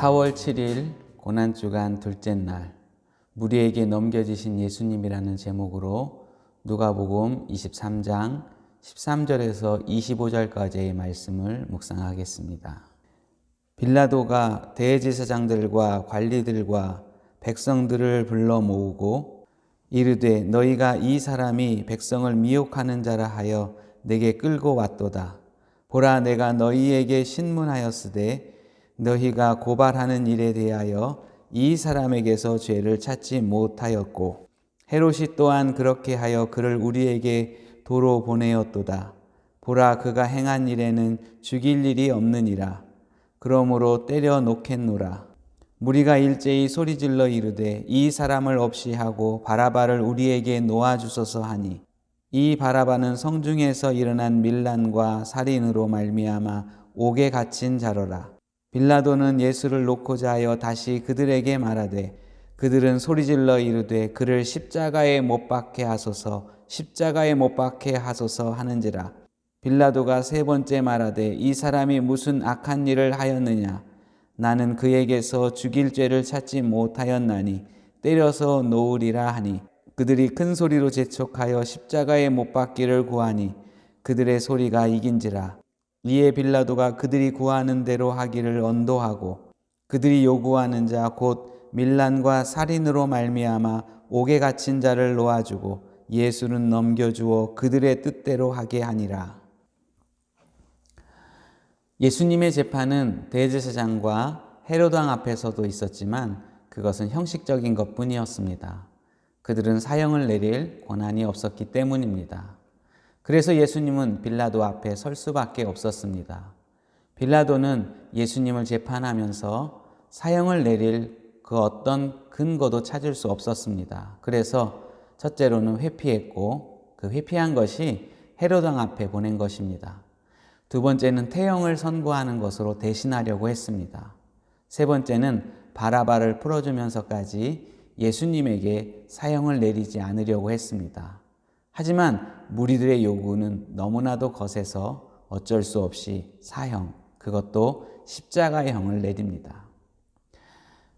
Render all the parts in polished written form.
4월 7일 고난주간 둘째 날, 무리에게 넘겨지신 예수님이라는 제목으로 누가복음 23장 13절에서 25절까지의 말씀을 묵상하겠습니다. 빌라도가 대제사장들과 관리들과 백성들을 불러 모으고 이르되 너희가 이 사람이 백성을 미혹하는 자라 하여 내게 끌고 왔도다. 보라, 내가 너희에게 신문하였으되 너희가 고발하는 일에 대하여 이 사람에게서 죄를 찾지 못하였고 헤롯이 또한 그렇게 하여 그를 우리에게 도로 보내었도다. 보라, 그가 행한 일에는 죽일 일이 없느니라. 그러므로 때려 놓겠노라. 무리가 일제히 소리질러 이르되 이 사람을 없이 하고 바라바를 우리에게 놓아주소서 하니, 이 바라바는 성중에서 일어난 밀란과 살인으로 말미암아 옥에 갇힌 자로라. 빌라도는 예수를 놓고자 하여 다시 그들에게 말하되 그들은 소리질러 이르되 그를 십자가에 못 박게 하소서, 십자가에 못 박게 하소서 하는지라. 빌라도가 세 번째 말하되 이 사람이 무슨 악한 일을 하였느냐? 나는 그에게서 죽일 죄를 찾지 못하였나니 때려서 놓으리라 하니, 그들이 큰 소리로 재촉하여 십자가에 못 박기를 구하니 그들의 소리가 이긴지라. 이에 빌라도가 그들이 구하는 대로 하기를 언도하고 그들이 요구하는 자 곧 밀란과 살인으로 말미암아 옥에 갇힌 자를 놓아주고 예수는 넘겨주어 그들의 뜻대로 하게 하니라. 예수님의 재판은 대제사장과 헤롯 왕 앞에서도 있었지만 그것은 형식적인 것뿐이었습니다. 그들은 사형을 내릴 권한이 없었기 때문입니다. 그래서 예수님은 빌라도 앞에 설 수밖에 없었습니다. 빌라도는 예수님을 재판하면서 사형을 내릴 그 어떤 근거도 찾을 수 없었습니다. 그래서 첫째로는 회피했고 그 회피한 것이 헤롯 왕 앞에 보낸 것입니다. 두 번째는 태형을 선고하는 것으로 대신하려고 했습니다. 세 번째는 바라바를 풀어주면서까지 예수님에게 사형을 내리지 않으려고 했습니다. 하지만 무리들의 요구는 너무나도 거세서 어쩔 수 없이 사형, 그것도 십자가의 형을 내립니다.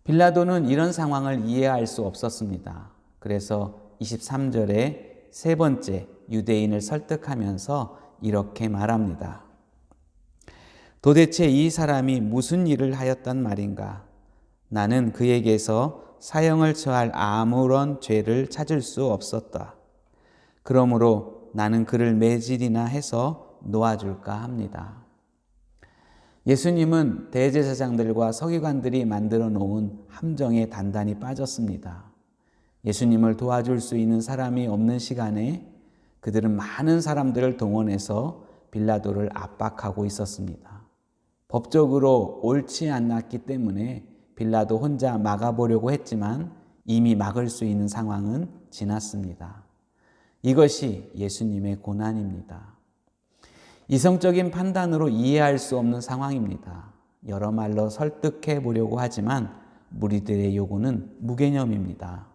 빌라도는 이런 상황을 이해할 수 없었습니다. 그래서 23절에 세 번째 유대인을 설득하면서 이렇게 말합니다. 도대체 이 사람이 무슨 일을 하였단 말인가? 나는 그에게서 사형을 처할 아무런 죄를 찾을 수 없었다. 그러므로 나는 그를 매질이나 해서 놓아줄까 합니다. 예수님은 대제사장들과 서기관들이 만들어 놓은 함정에 단단히 빠졌습니다. 예수님을 도와줄 수 있는 사람이 없는 시간에 그들은 많은 사람들을 동원해서 빌라도를 압박하고 있었습니다. 법적으로 옳지 않았기 때문에 빌라도 혼자 막아보려고 했지만 이미 막을 수 있는 상황은 지났습니다. 이것이 예수님의 고난입니다. 이성적인 판단으로 이해할 수 없는 상황입니다. 여러 말로 설득해 보려고 하지만 무리들의 요구는 무개념입니다.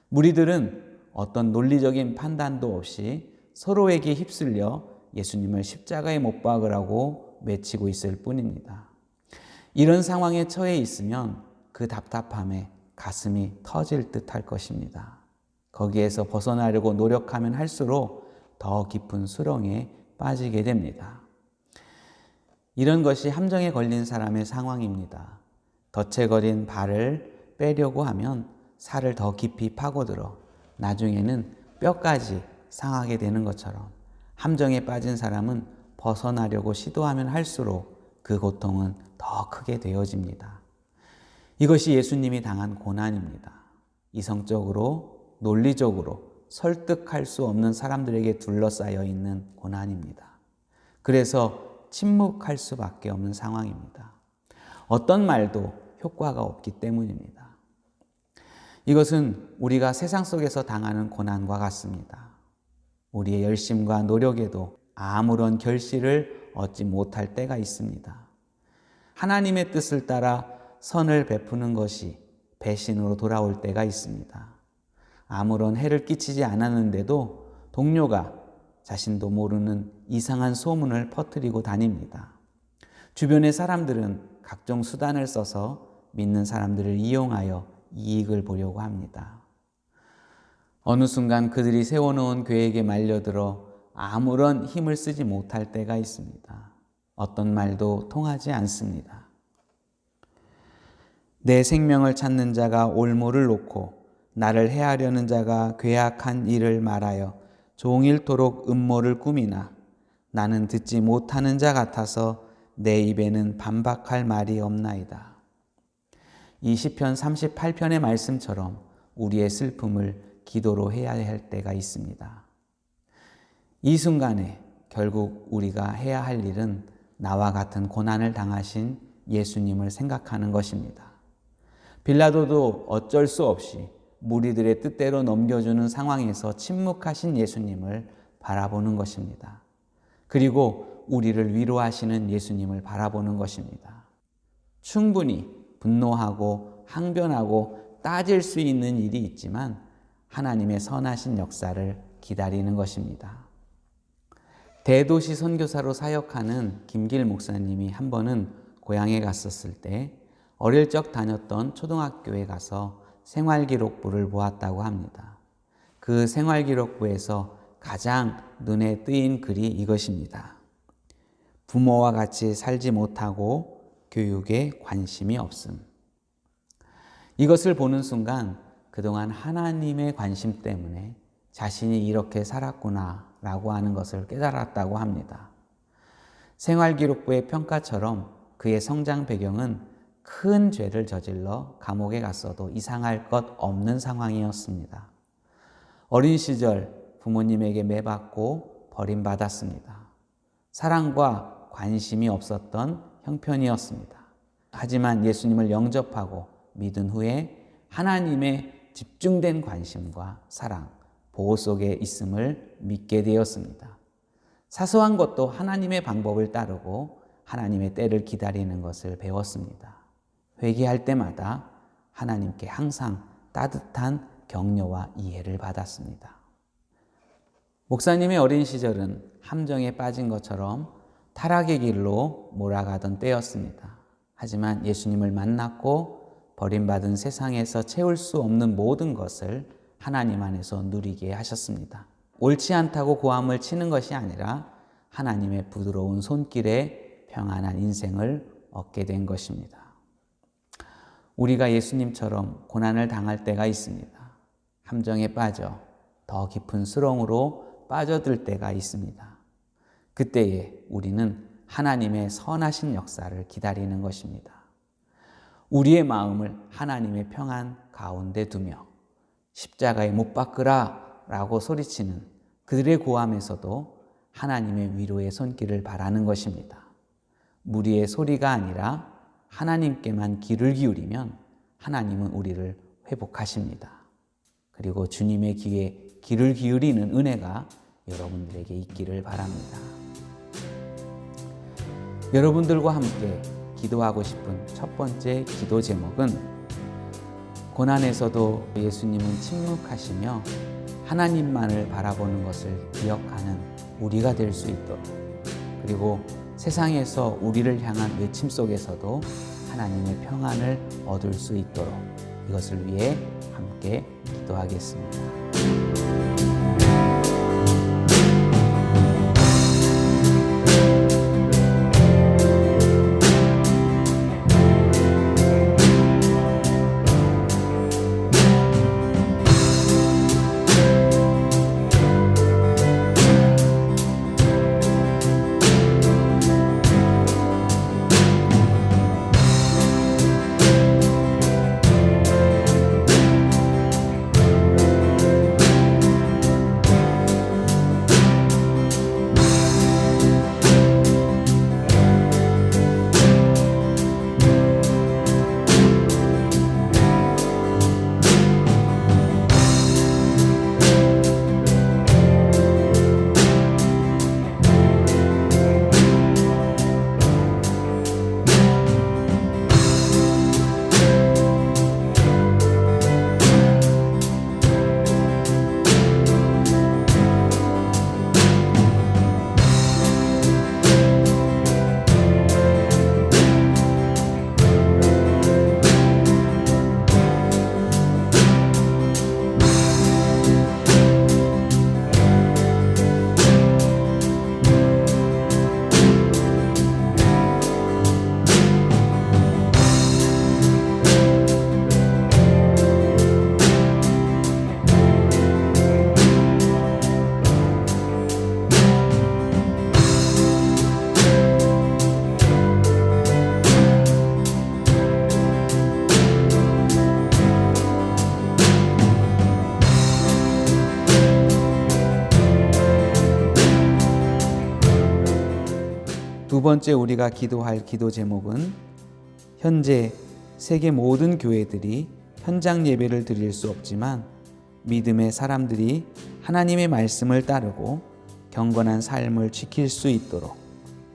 무리들은 어떤 논리적인 판단도 없이 서로에게 휩쓸려 예수님을 십자가에 못 박으라고 외치고 있을 뿐입니다. 이런 상황에 처해 있으면 그 답답함에 가슴이 터질 듯할 것입니다. 거기에서 벗어나려고 노력하면 할수록 더 깊은 수렁에 빠지게 됩니다. 이런 것이 함정에 걸린 사람의 상황입니다. 덫에 걸린 발을 빼려고 하면 살을 더 깊이 파고들어 나중에는 뼈까지 상하게 되는 것처럼 함정에 빠진 사람은 벗어나려고 시도하면 할수록 그 고통은 더 크게 되어집니다. 이것이 예수님이 당한 고난입니다. 이성적으로 논리적으로 설득할 수 없는 사람들에게 둘러싸여 있는 고난입니다. 그래서 침묵할 수밖에 없는 상황입니다. 어떤 말도 효과가 없기 때문입니다. 이것은 우리가 세상 속에서 당하는 고난과 같습니다. 우리의 열심과 노력에도 아무런 결실을 얻지 못할 때가 있습니다. 하나님의 뜻을 따라 선을 베푸는 것이 배신으로 돌아올 때가 있습니다. 아무런 해를 끼치지 않았는데도 동료가 자신도 모르는 이상한 소문을 퍼뜨리고 다닙니다. 주변의 사람들은 각종 수단을 써서 믿는 사람들을 이용하여 이익을 보려고 합니다. 어느 순간 그들이 세워놓은 계획에 말려들어 아무런 힘을 쓰지 못할 때가 있습니다. 어떤 말도 통하지 않습니다. 내 생명을 찾는 자가 올무를 놓고 나를 해하려는 자가 괴악한 일을 말하여 종일토록 음모를 꾸미나 나는 듣지 못하는 자 같아서 내 입에는 반박할 말이 없나이다. 이 시편 38편의 말씀처럼 우리의 슬픔을 기도로 해야 할 때가 있습니다. 이 순간에 결국 우리가 해야 할 일은 나와 같은 고난을 당하신 예수님을 생각하는 것입니다. 빌라도도 어쩔 수 없이 무리들의 뜻대로 넘겨주는 상황에서 침묵하신 예수님을 바라보는 것입니다. 그리고 우리를 위로하시는 예수님을 바라보는 것입니다. 충분히 분노하고 항변하고 따질 수 있는 일이 있지만 하나님의 선하신 역사를 기다리는 것입니다. 대도시 선교사로 사역하는 김길 목사님이 한 번은 고향에 갔었을 때 어릴 적 다녔던 초등학교에 가서 생활기록부를 보았다고 합니다. 그 생활기록부에서 가장 눈에 띄인 글이 이것입니다. 부모와 같이 살지 못하고 교육에 관심이 없음. 이것을 보는 순간 그동안 하나님의 관심 때문에 자신이 이렇게 살았구나 라고 하는 것을 깨달았다고 합니다. 생활기록부의 평가처럼 그의 성장 배경은 큰 죄를 저질러 감옥에 갔어도 이상할 것 없는 상황이었습니다. 어린 시절 부모님에게 매받고 버림받았습니다. 사랑과 관심이 없었던 형편이었습니다. 하지만 예수님을 영접하고 믿은 후에 하나님의 집중된 관심과 사랑, 보호 속에 있음을 믿게 되었습니다. 사소한 것도 하나님의 방법을 따르고 하나님의 때를 기다리는 것을 배웠습니다. 회개할 때마다 하나님께 항상 따뜻한 격려와 이해를 받았습니다. 목사님의 어린 시절은 함정에 빠진 것처럼 타락의 길로 몰아가던 때였습니다. 하지만 예수님을 만났고 버림받은 세상에서 채울 수 없는 모든 것을 하나님 안에서 누리게 하셨습니다. 옳지 않다고 고함을 치는 것이 아니라 하나님의 부드러운 손길에 평안한 인생을 얻게 된 것입니다. 우리가 예수님처럼 고난을 당할 때가 있습니다. 함정에 빠져 더 깊은 수렁으로 빠져들 때가 있습니다. 그때에 우리는 하나님의 선하신 역사를 기다리는 것입니다. 우리의 마음을 하나님의 평안 가운데 두며 십자가에 못 박으라 라고 소리치는 그들의 고함에서도 하나님의 위로의 손길을 바라는 것입니다. 무리의 소리가 아니라 하나님께만 귀를 기울이면 하나님은 우리를 회복하십니다. 그리고 주님의 귀에 귀를 기울이는 은혜가 여러분들에게 있기를 바랍니다. 여러분들과 함께 기도하고 싶은 첫 번째 기도 제목은 고난에서도 예수님은 침묵하시며 하나님만을 바라보는 것을 기억하는 우리가 될 수 있도록, 그리고 세상에서 우리를 향한 외침 속에서도 하나님의 평안을 얻을 수 있도록 이것을 위해 함께 기도하겠습니다. 번째 우리가 기도할 기도 제목은 현재 세계 모든 교회들이 현장 예배를 드릴 수 없지만 믿음의 사람들이 하나님의 말씀을 따르고 경건한 삶을 지킬 수 있도록,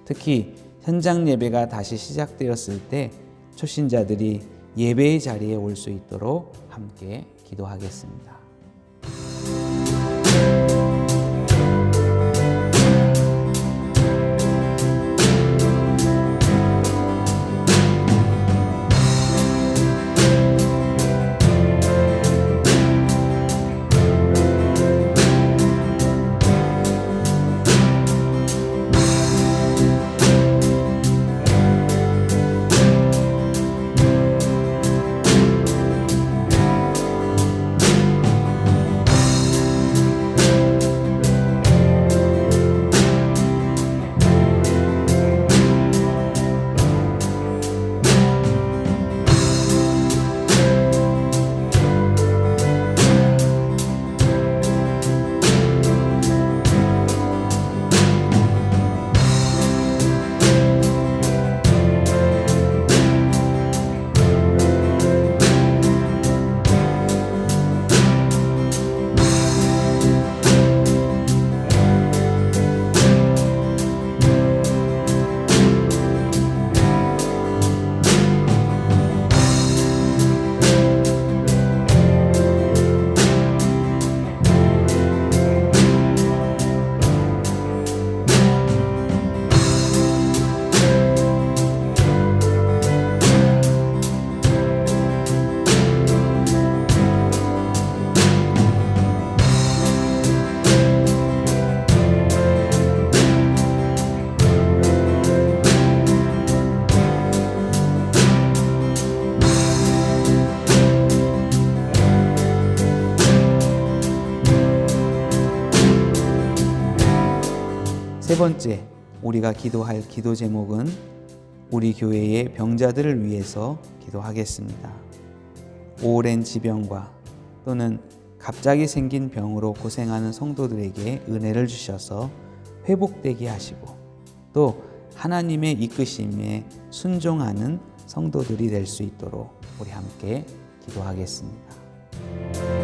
특히 현장 예배가 다시 시작되었을 때 초신자들이 예배의 자리에 올 수 있도록 함께 기도하겠습니다. 세 번째 우리가 기도할 기도 제목은 우리 교회의 병자들을 위해서 기도하겠습니다. 오랜 지병과 또는 갑자기 생긴 병으로 고생하는 성도들에게 은혜를 주셔서 회복되게 하시고 또 하나님의 이끄심에 순종하는 성도들이 될 수 있도록 우리 함께 기도하겠습니다.